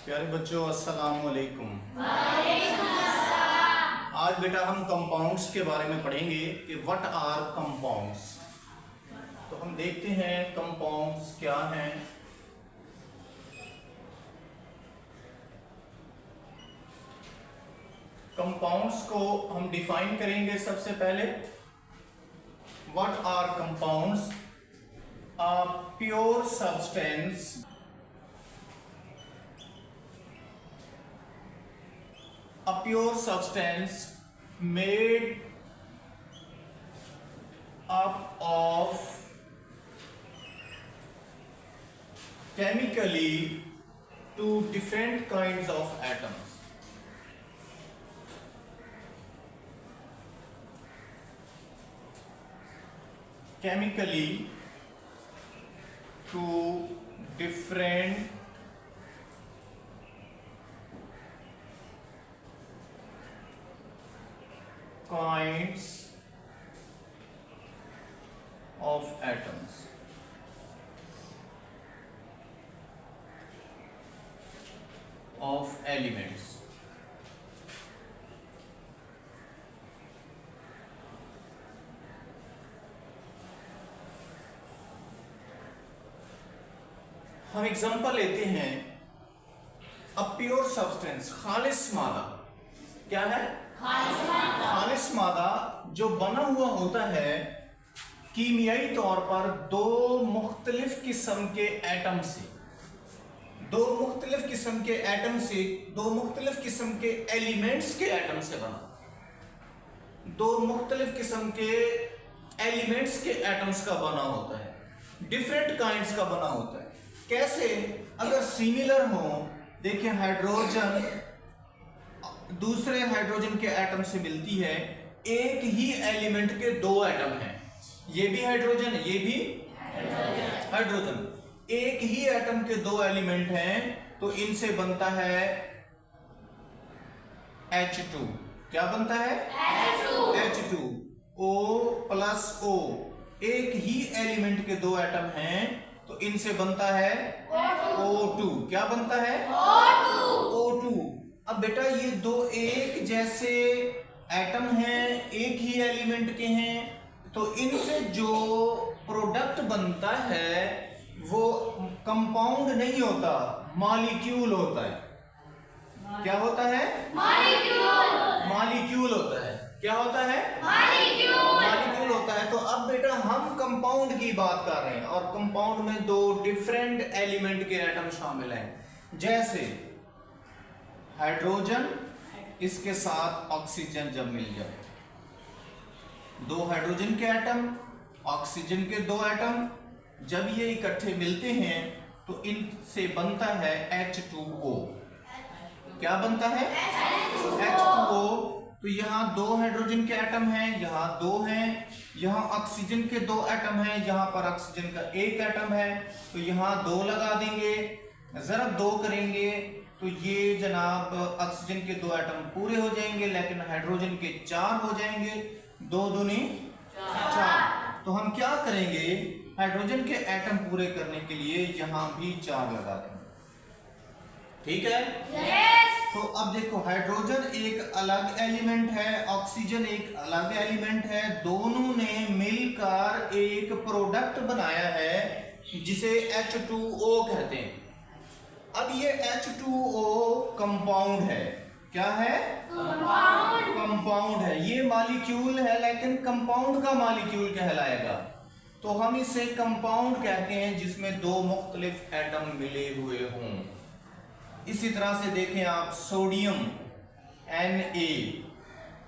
प्यारे बच्चों, अस्सलाम वालेकुम। आज बेटा हम कंपाउंड्स के बारे में पढ़ेंगे कि व्हाट आर कंपाउंड्स। तो हम देखते हैं कंपाउंड्स क्या हैं। कंपाउंड्स को हम डिफाइन करेंगे। सबसे पहले what are compounds? A pure substance made up of chemically two different kinds of atoms. Chemically two different kinds of atoms. Of elements. हम एग्जांपल लेते हैं। अ प्योर सब्सटेंस, खालिस मादा। क्या है? खालिस मादा जो बना हुआ होता है कीमियाई तौर पर दो मुख्तलिफ किस्म के एटम से, दो मुख्तलिफ किस्म के एटम से, दो मुख्तलिफ किस्म के एलिमेंट्स के एटम से बना, दो मुख्तलिफ किस्म के एलिमेंट्स के एटम्स का बना होता है, डिफरेंट काइंड्स का बना होता है। कैसे? अगर सिमिलर हो, देखिए हाइड्रोजन दूसरे हाइड्रोजन के एटम से मिलती है, एक ही एलिमेंट के दो एटम हैं, ये भी हाइड्रोजन, ये भी हाइड्रोजन, एक ही एटम के दो एलिमेंट हैं, तो इनसे बनता है H2। क्या बनता है? H2, O+O। एक ही एलिमेंट के दो एटम हैं, तो इनसे बनता है O2। क्या बनता है? O2। अब बेटा ये दो एक जैसे एटम हैं, एक ही एलिमेंट के हैं, तो इनसे जो प्रोडक्ट बनता है वो कंपाउंड नहीं होता, मॉलिक्यूल होता है। क्या होता है? मॉलिक्यूल होता है। क्या होता है? मॉलिक्यूल होता है। तो अब बेटा हम कंपाउंड की बात कर रहे हैं, और कंपाउंड में दो डिफरेंट एलिमेंट के एटम शामिल हैं। जैसे हाइड्रोजन, इसके साथ ऑक्सीजन जब मिल जाए, दो हाइड्रोजन के एटम, ऑक्सीजन के दो एटम, जब ये इकट्ठे मिलते हैं तो इनसे बनता है H2O। क्या बनता है? H2O। तो यहाँ दो हाइड्रोजन के एटम हैं, यहाँ दो हैं, यहाँ ऑक्सीजन के दो एटम हैं, यहाँ पर ऑक्सीजन का एक एटम है, तो यहाँ दो लगा देंगे, जरा दो करेंगे तो ये जनाब ऑक्सीजन के दो एटम पूरे हो जाएंगे, लेकिन हाइड्रोजन के चार हो जाएंगे, दो दूनी चार। तो हम क्या करेंगे? हाइड्रोजन के एटम पूरे करने के लिए यहां भी चार लगा देंगे। ठीक है? तो अब देखो, हाइड्रोजन एक अलग एलिमेंट है, ऑक्सीजन एक अलग एलिमेंट है, दोनों ने मिलकर एक प्रोडक्ट बनाया है जिसे H2O कहते हैं। अब ये H2O कंपाउंड है। क्या है? कंपाउंड है। ये मॉलिक्यूल है, लेकिन कंपाउंड का मॉलिक्यूल कहलाएगा। तो हम इसे कंपाउंड कहते हैं जिसमें दो मुख्तलिफ एटम मिले हुए हों। इसी तरह से देखें आप, सोडियम Na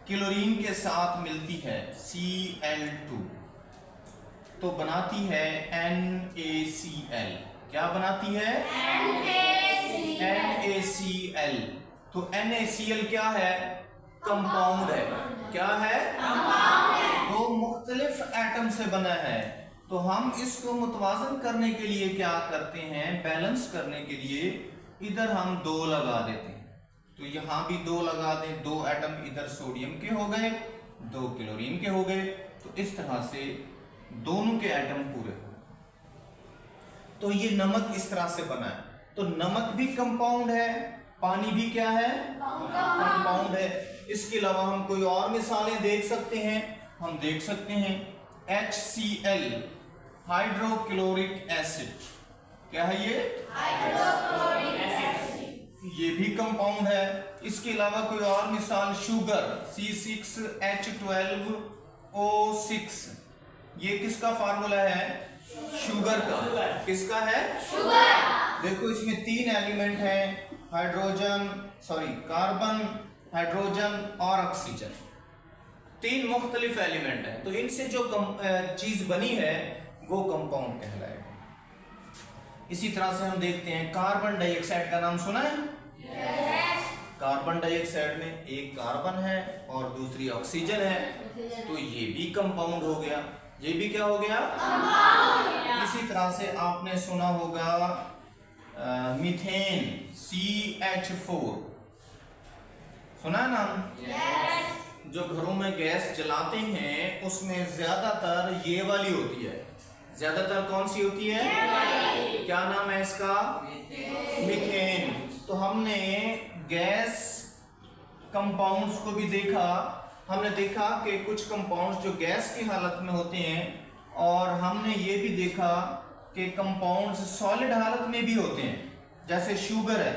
क्लोरीन के साथ मिलती है Cl2, तो बनाती है NaCl। क्या बनाती है? NaCl। तो NaCl क्या है? कंपाउंड है। क्या है? दो मुख्तलिफ एटम से बना है। तो हम इसको मुतवाजन करने के लिए क्या करते हैं? बैलेंस करने के लिए इधर हम दो लगा देते हैं, तो यहां भी दो लगा दें, दो एटम इधर सोडियम के हो गए, दो क्लोरीन के हो गए, तो इस तरह से दोनों के एटम पूरे हो। तो ये नमक इस तरह से बना है। तो नमक भी कंपाउंड है, पानी भी क्या है, कंपाउंड है। इसके अलावा हम कोई और मिसालें देख सकते हैं। हम देख सकते हैं HCl, हाइड्रोक्लोरिक एसिड। क्या है ये? Hydrochloric acid. ये भी कंपाउंड है। इसके अलावा कोई और मिसाल, शुगर C6H12O6, ये किसका फार्मूला है? शुगर का। किसका है? शुगर। देखो इसमें 3 एलिमेंट हैं, कार्बन, हाइड्रोजन और ऑक्सीजन। 3 मुख्तलिफ एलिमेंट हैं, तो इनसे जो चीज बनी है वो कंपाउंड कहलाएगा। इसी तरह से हम देखते हैं कार्बन डाइऑक्साइड का नाम सुना है? yes. कार्बन डाइऑक्साइड में एक कार्बन है और दूसरी ऑक्सीजन है, तो ये भी कंपाउंड हो गया। ये भी क्या हो गया? कंपाउंड। इसी तरह से आपने सुना होगा मीथेन CH4, सुना है नाम? yes. जो घरों में गैस जलाते हैं उसमें ज्यादातर ये वाली होती है। ज्यादातर कौन सी होती है? क्या नाम है इसका? मीथेन। तो हमने गैस कंपाउंड्स को भी देखा। हमने देखा कि कुछ कंपाउंड्स जो गैस की हालत में होते हैं, और हमने ये भी देखा कि कंपाउंड्स सॉलिड हालत में भी होते हैं, जैसे शुगर है।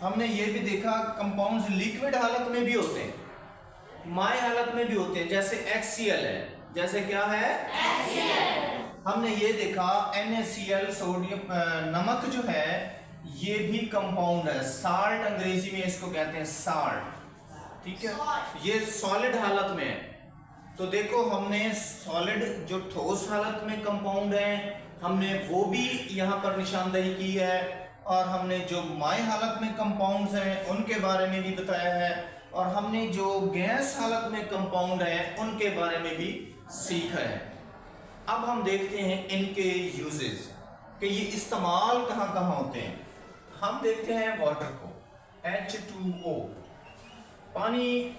हमने ये भी देखा कंपाउंड्स लिक्विड हालत में भी होते हैं, माय हालत में भी होते हैं, जैसे HCl है। जैसे क्या है? HCl। हमने ये देखा NaCl, सोडियम, नमक जो है ये भी कंपाउंड है। साल्ट अंग्रेजी में इसको कहते हैं साल्ट, ठीक है? ये सॉलिड हालत में है। तो देखो हमने सॉलिड जो ठोस हालत में कंपाउंड है हमने वो भी यहाँ पर निशानदेही की है, और हमने जो माय हालत में कंपाउंड्स हैं उनके बारे में भी बताया है, और हमने जो गैस हालत में कंपाउंड है उनके बारे में भी सीखा है। अब हम देखते हैं इनके यूजेस कि ये इस्तेमाल कहाँ कहाँ होते हैं। हम देखते हैं वाटर को, H2O, पानी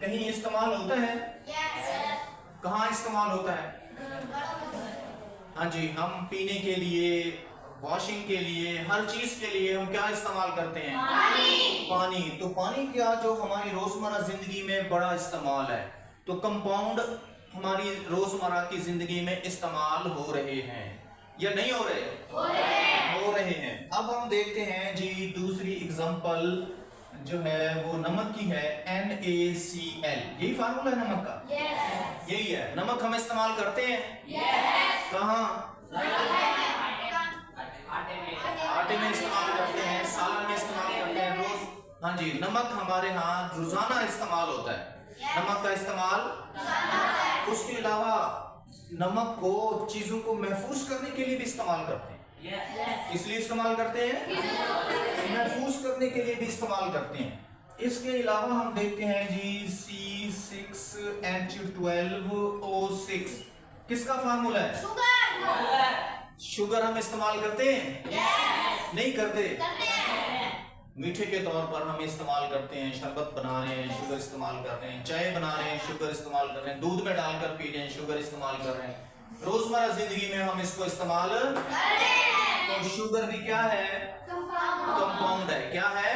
कहीं इस्तेमाल होता है? yes. कहाँ इस्तेमाल होता है? हाँ जी, हम पीने के लिए, वॉशिंग के लिए, हर चीज के लिए हम क्या इस्तेमाल करते हैं? पानी। तो पानी का जो हमारी रोजमर्रा जिंदगी में बड़ा इस्तेमाल है, तो कंपाउंड हमारी रोजमर्रा की जिंदगी में इस्तेमाल हो रहे हैं या नहीं हो रहे? हो रहे हैं। अब हम देखते हैं जी दूसरी एग्जांपल जो है वो नमक की है, NaCl। यही फार्मूला है नमक का? yes. यही है। नमक हम इस्तेमाल करते हैं? yes. कहाँ? आटे में इस्तेमाल करते हैं, सालन में इस्तेमाल करते हैं, रोज। हाँ जी, नमक हमारे यहाँ रोजाना इस्तेमाल होता है। नमक का इस्तेमाल, उसके अलावा नमक को चीजों को महफूज करने के लिए भी इस्तेमाल करते हैं। इसलिए इस्तेमाल करते हैं, महफूज करने के लिए भी इस्तेमाल करते हैं। इसके अलावा हम देखते हैं जी C6H12O6, किसका फार्मूला है? शुगर हम इस्तेमाल करते हैं? yes. नहीं करते? मीठे के तौर पर हम इस्तेमाल करते हैं, शरबत बना रहे हैं शुगर इस्तेमाल कर रहे हैं, चाय बना रहे हैं शुगर इस्तेमाल कर रहे हैं, दूध में डालकर पी रहे हैं शुगर इस्तेमाल कर रहे हैं, रोजमर्रा जिंदगी में हम इसको इस्तेमाल कर रहे हैं। तो शुगर भी क्या है? कंपाउंड है। क्या है?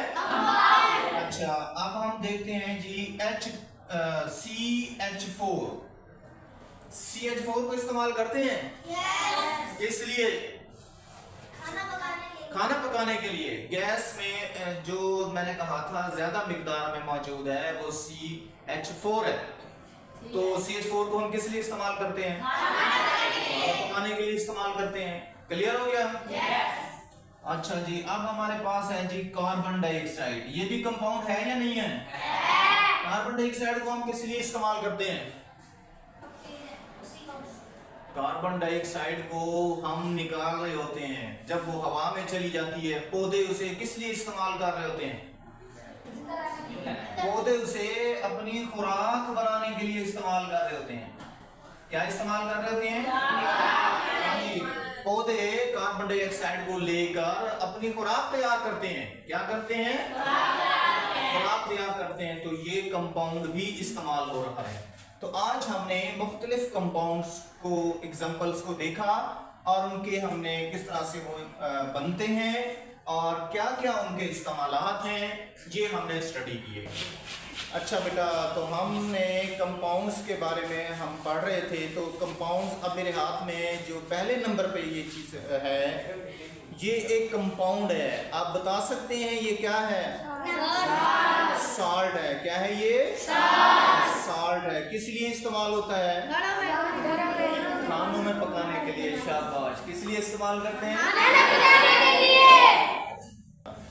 अच्छा, अब हम देखते हैं जी CH4 को इस्तेमाल करते हैं? yes. इसलिए खाना पकाने के लिए गैस में जो मैंने कहा था ज्यादा मिकदार में मौजूद है वो CH4 है। तो CH4 को हम किस लिए इस्तेमाल करते हैं? खाना पकाने के लिए इस्तेमाल करते हैं। क्लियर हो गया? yes. अच्छा जी, अब हमारे पास है जी कार्बन डाइऑक्साइड। ये भी कंपाउंड है या नहीं है? कार्बन डाइऑक्साइड को हम किस लिए इस्तेमाल करते हैं? कार्बन डाइऑक्साइड को हम निकाल रहे होते हैं, जब वो हवा में चली जाती है, पौधे उसे किस लिए इस्तेमाल कर रहे होते हैं? पौधे उसे अपनी खुराक बनाने के लिए इस्तेमाल कर रहे होते हैं। क्या इस्तेमाल कर रहे होते हैं? पौधे कार्बन डाइऑक्साइड को लेकर अपनी खुराक तैयार करते हैं। क्या करते हैं? खुराक तैयार करते हैं। तो ये कंपाउंड भी इस्तेमाल हो रहा है। तो आज हमने मुख्तलिफ कंपाउंड्स को, एग्जांपल्स को देखा, और उनके हमने किस तरह से वो बनते हैं और क्या क्या उनके इस्तेमालात हैं, ये हमने स्टडी किए। अच्छा बेटा, तो हमने कंपाउंड्स के बारे में हम पढ़ रहे थे। तो कंपाउंड्स, अब मेरे हाथ में जो पहले नंबर पे ये चीज़ है, ये एक कंपाउंड है। आप बता सकते हैं ये क्या है? सॉल्ट है। क्या है ये? सॉल्ट है। किस लिए इस्तेमाल होता है? खानों में पकाने के लिए। शाबाश। किस लिए इस्तेमाल करते हैं?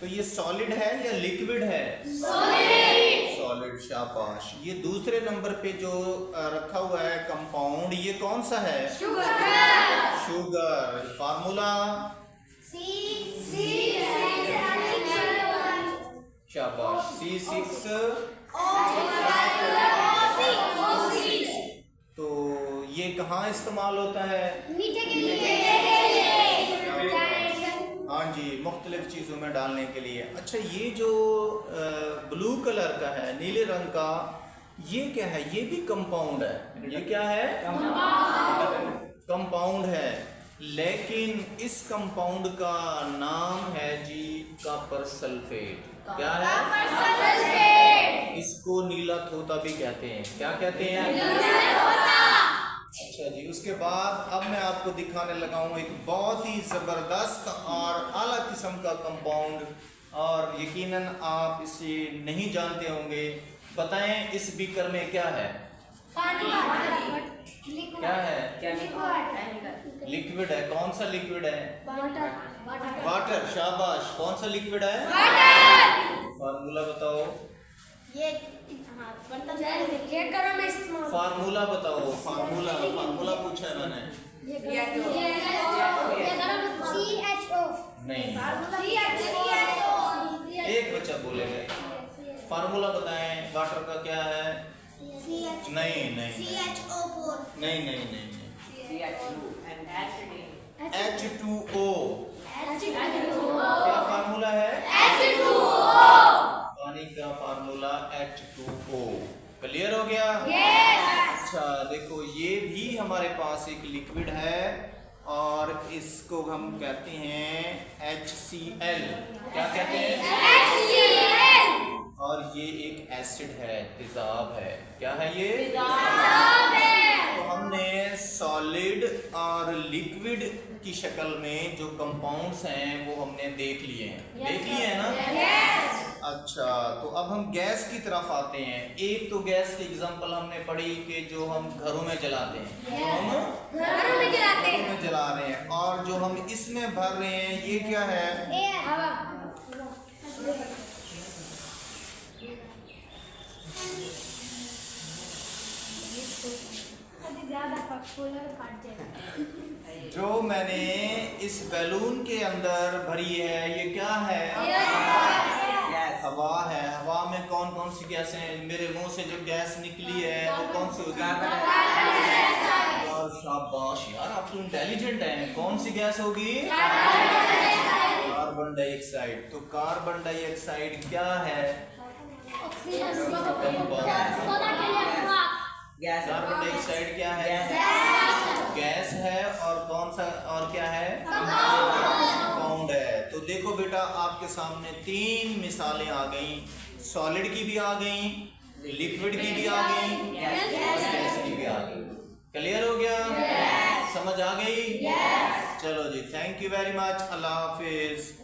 तो ये सॉलिड है या लिक्विड है? सॉलिड। शाबाश। ये दूसरे नंबर पे जो रखा हुआ है कंपाउंड, ये कौन सा है? शुगर। फार्मूला? शाबाश। C6O6। तो ये कहाँ इस्तेमाल होता है? मीठे के लिए। हाँ जी, मुख्तलिफ चीज़ों में डालने के लिए। अच्छा, ये जो ब्लू कलर का है, नीले रंग का, ये क्या है? ये भी कंपाउंड है। ये क्या है? कंपाउंड है। लेकिन इस कंपाउंड का नाम है जी कॉपर सल्फेट। क्या है? इसको नीला तोता भी कहते हैं। क्या कहते हैं? अच्छा जी, उसके बाद अब मैं आपको दिखाने लगा हूँ एक बहुत ही ज़बरदस्त और आला किस्म का कंपाउंड, और यकीनन आप इसे नहीं जानते होंगे। बताएं, इस बीकर में क्या है? क्या है? लिक्विड है। कौन सा लिक्विड है? वाटर। शाबाश। कौन सा लिक्विड है? फार्मूला बताओ। फार्मूला बताओ। फार्मूला पूछा है मैंने। नहीं, एक बच्चा बोलेगा। फार्मूला बताएं, वाटर का क्या है? नहीं। H2O। क्या फार्मूला है? पानी का फार्मूला H2O। क्लियर हो गया? अच्छा, देखो, ये भी हमारे पास एक लिक्विड है और इसको हम कहते हैं HCl। क्या कहते हैं? HCl। और ये एक एसिड है, तेजाब है। क्या है ये? तेजाब है। तो हमने सॉलिड और लिक्विड की शक्ल में जो कंपाउंड्स हैं वो हमने देख लिए हैं। देख लिए हैं ना? अच्छा, तो अब हम गैस की तरफ आते हैं। एक तो गैस की एग्जांपल हमने पढ़ी कि जो हम घरों में जलाते हैं, तो हम घरों में जला रहे हैं। और जो हम इसमें भर रहे हैं, ये क्या है? हवा। जो मैंने इस बैलून के अंदर भरी है, ये क्या है? हवा है। हवा में कौन कौन सी गैसें हैं? मेरे मुंह से जो गैस निकली है वो कौन सी होगी? और शाबाश यार, आप तो इंटेलिजेंट हैं। कौन सी गैस होगी? Carbon dioxide. तो कार्बन डाइऑक्साइड क्या है? कार्बन डाइऑक्साइड क्या है? गैस है। और कौन सा, और क्या है? कंपाउंड है। तो देखो बेटा, आपके सामने 3 मिसालें आ गई। सॉलिड की भी आ गई, लिक्विड की भी आ गई, गैस की भी आ गई। क्लियर हो गया? समझ आ गई? चलो जी, थैंक यू वेरी मच। अल्लाह हाफिज।